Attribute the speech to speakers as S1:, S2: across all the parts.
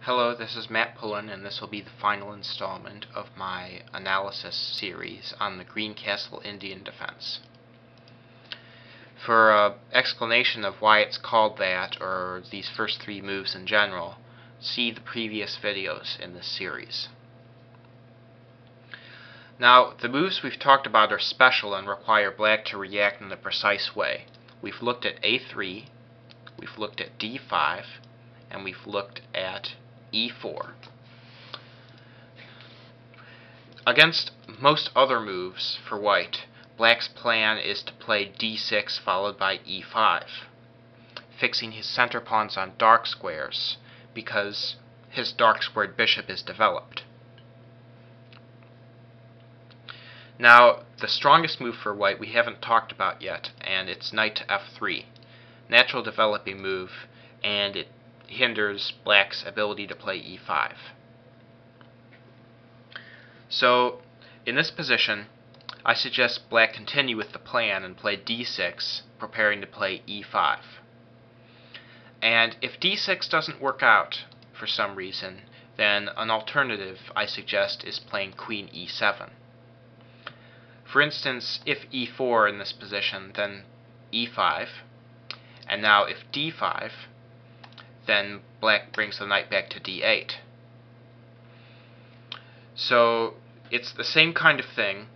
S1: Hello, this is Matt Pullen, and this will be the final installment of my analysis series on the GreenCastle-Indian Defense. For an explanation of why it's called that, or these first three moves in general, see the previous videos in this series. Now, the moves we've talked about are special and require black to react in a precise way. We've looked at A3, we've looked at D5, and we've looked at E4. Against most other moves for white, black's plan is to play D6 followed by E5, fixing his center pawns on dark squares because his dark squared bishop is developed. Now, the strongest move for white we haven't talked about yet, and it's knight to F3. Natural developing move, and it hinders black's ability to play E5. So, in this position, I suggest black continue with the plan and play D6, preparing to play E5. And if D6 doesn't work out for some reason, then an alternative I suggest is playing Queen E7. For instance, if E4 in this position, then E5, and now if D5, then black brings the knight back to D8. So it's the same kind of thing.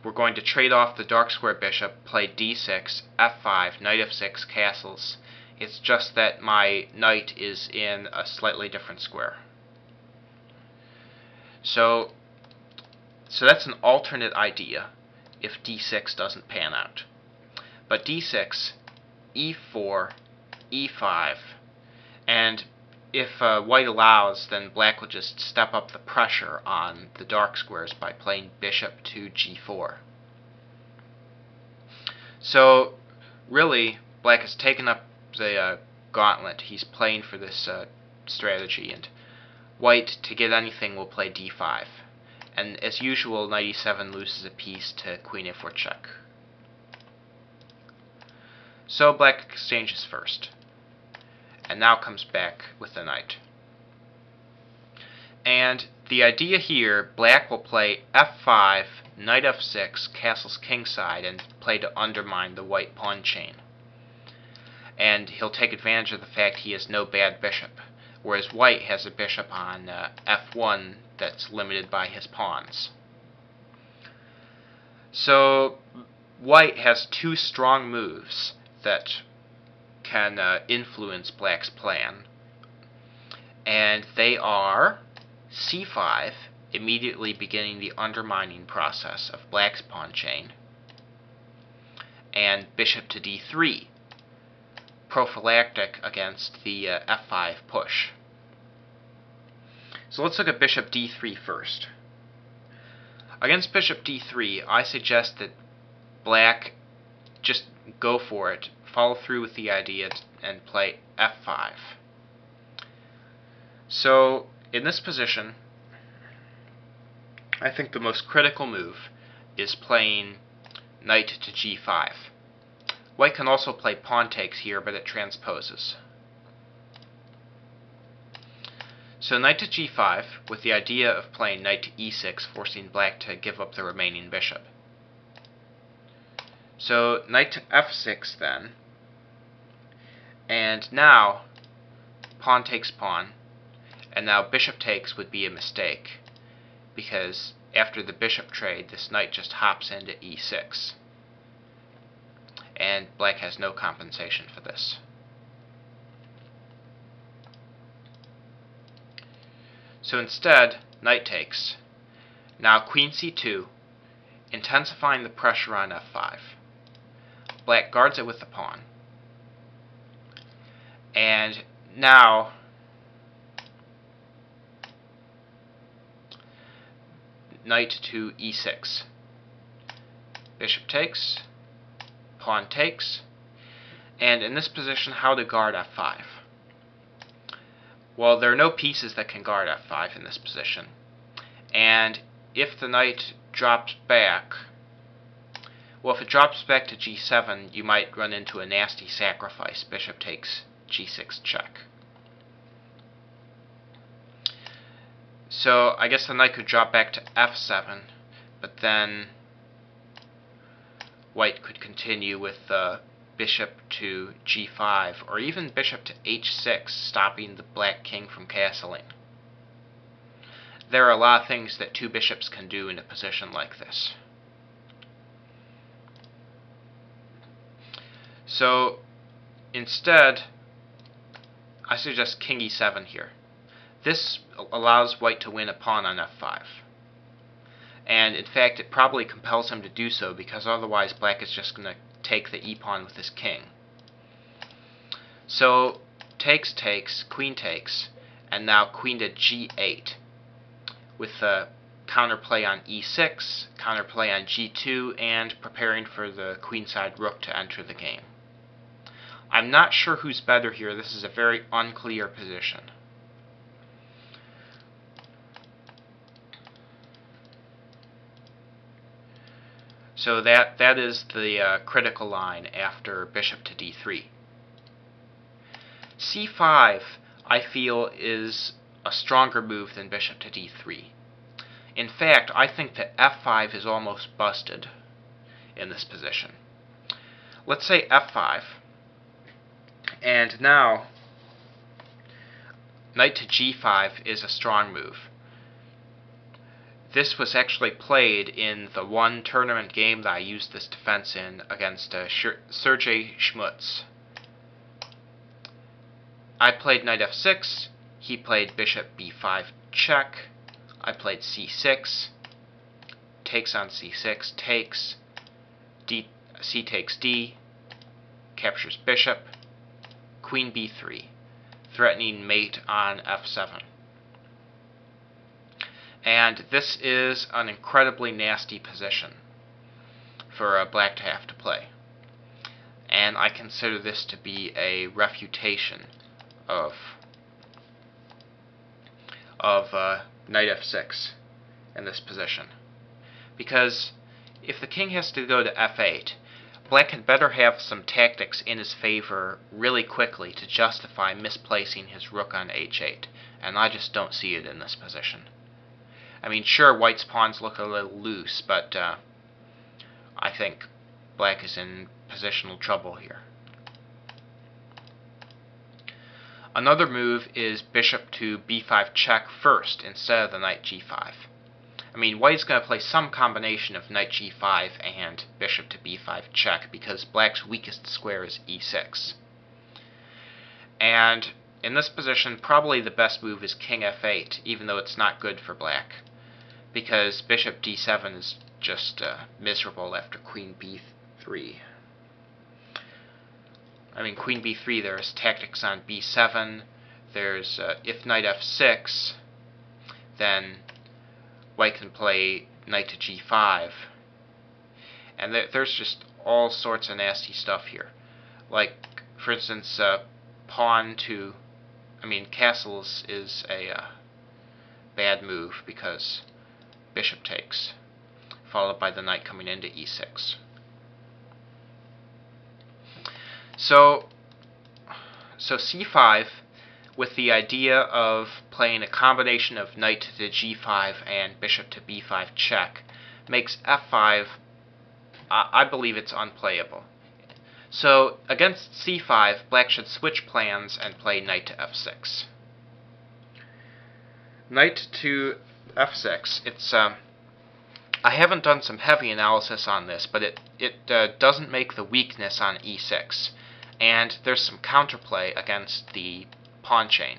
S1: We're going to trade off the dark square bishop, play D6, F5, knight F6, castles. It's just that my knight is in a slightly different square. So that's an alternate idea if D6 doesn't pan out. But D6, E4, E5, and if white allows, then black will just step up the pressure on the dark squares by playing bishop to G4. So really, black has taken up the gauntlet. He's playing for this strategy, and white, to get anything, will play D5. And as usual, knight E7 loses a piece to queen A4 check. So black exchanges first, and now comes back with the knight. And the idea here, black will play F5, knight F6, castles kingside, and play to undermine the white pawn chain. And he'll take advantage of the fact he has no bad bishop, whereas white has a bishop on F1 that's limited by his pawns. So white has two strong moves that can influence black's plan, and they are C5, immediately beginning the undermining process of black's pawn chain, and bishop to D3, prophylactic against the F5 push. So let's look at bishop D3 first. Against bishop D3, I suggest that black just go for it, follow through with the idea, and play F5. So in this position, I think the most critical move is playing knight to G5. White can also play pawn takes here, but it transposes. So knight to G5, with the idea of playing knight to E6, forcing black to give up the remaining bishop. So knight to F6 then, and now pawn takes pawn, and now bishop takes would be a mistake, because after the bishop trade, this knight just hops into E6, and black has no compensation for this. So instead, knight takes. Now queen C2, intensifying the pressure on F5. Black guards it with the pawn. And now knight to E6. Bishop takes, pawn takes, and in this position, how to guard F5? Well, there are no pieces that can guard F5 in this position. And if the knight drops back, well, if it drops back to G7, you might run into a nasty sacrifice. Bishop takes G6 check. So I guess the knight could drop back to f7, but then white could continue with bishop to g5, or even bishop to h6, stopping the black king from castling. There are a lot of things that two bishops can do in a position like this. So instead, I suggest king e7 here. This allows white to win a pawn on f5. And in fact, it probably compels him to do so, because otherwise black is just going to take the e-pawn with his king. So takes, queen takes, and now queen to g8, with the counterplay on e6, counterplay on g2, and preparing for the queenside rook to enter the game. I'm not sure who's better here. This is a very unclear position. So that is the critical line after bishop to d3. c5, I feel, is a stronger move than bishop to d3. In fact, I think that f5 is almost busted in this position. Let's say f5, and now knight to g5 is a strong move. This was actually played in the one tournament game that I used this defense in against Sergei Schmutz. I played knight f6, he played bishop b5 check, I played c6, takes on c6, takes, c takes d, captures bishop, queen b3, threatening mate on f7. And this is an incredibly nasty position for black to have to play. And I consider this to be a refutation of knight f6 in this position. Because if the king has to go to f8, black had better have some tactics in his favor really quickly to justify misplacing his rook on h8. And I just don't see it in this position. I mean, sure, white's pawns look a little loose, but I think black is in positional trouble here. Another move is bishop to b5 check first instead of the knight g5. I mean, white's going to play some combination of knight g5 and bishop to b5 check, because black's weakest square is e6. And in this position, probably the best move is king f8, even though it's not good for black, because bishop d7 is just miserable after queen b3. I mean, queen b3, there's tactics on b7, there's if knight f6, then white can play knight to g5, and there's just all sorts of nasty stuff here. Like, for instance, pawn to, castles is a bad move, because bishop takes, followed by the knight coming into e6. So c5, with the idea of playing a combination of knight to g5 and bishop to b5 check, makes f5, I believe it's unplayable. So against c5, black should switch plans and play knight to f6. Knight to f6, it's I haven't done some heavy analysis on this, but it doesn't make the weakness on e6, and there's some counterplay against the pawn chain.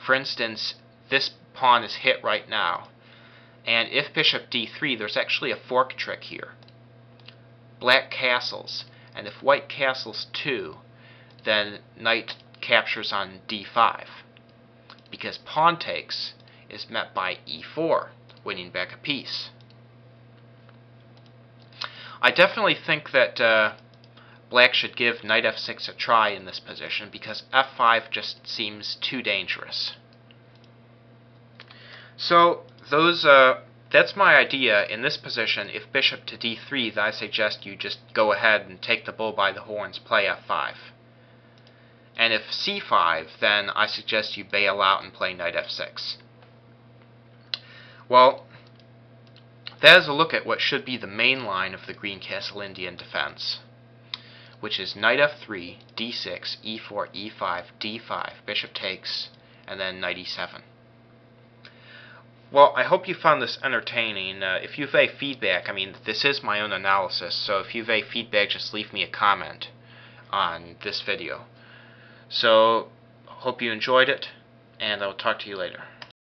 S1: For instance, this pawn is hit right now, and if bishop d3, there's actually a fork trick here. Black castles, and if white castles too, then knight captures on d5, because pawn takes is met by e4, winning back a piece. I definitely think that black should give knight f6 a try in this position, because f5 just seems too dangerous. So that's my idea. In this position, if bishop to d3, I suggest you just go ahead and take the bull by the horns, play f5. And if c5, then I suggest you bail out and play knight f6. Well, that is a look at what should be the main line of the Greencastle-Indian defense, which is knight f3, d6, e4, e5, d5, bishop takes, and then knight e7. Well, I hope you found this entertaining. If you have any feedback, this is my own analysis, so if you have any feedback, just leave me a comment on this video. So, hope you enjoyed it, and I will talk to you later.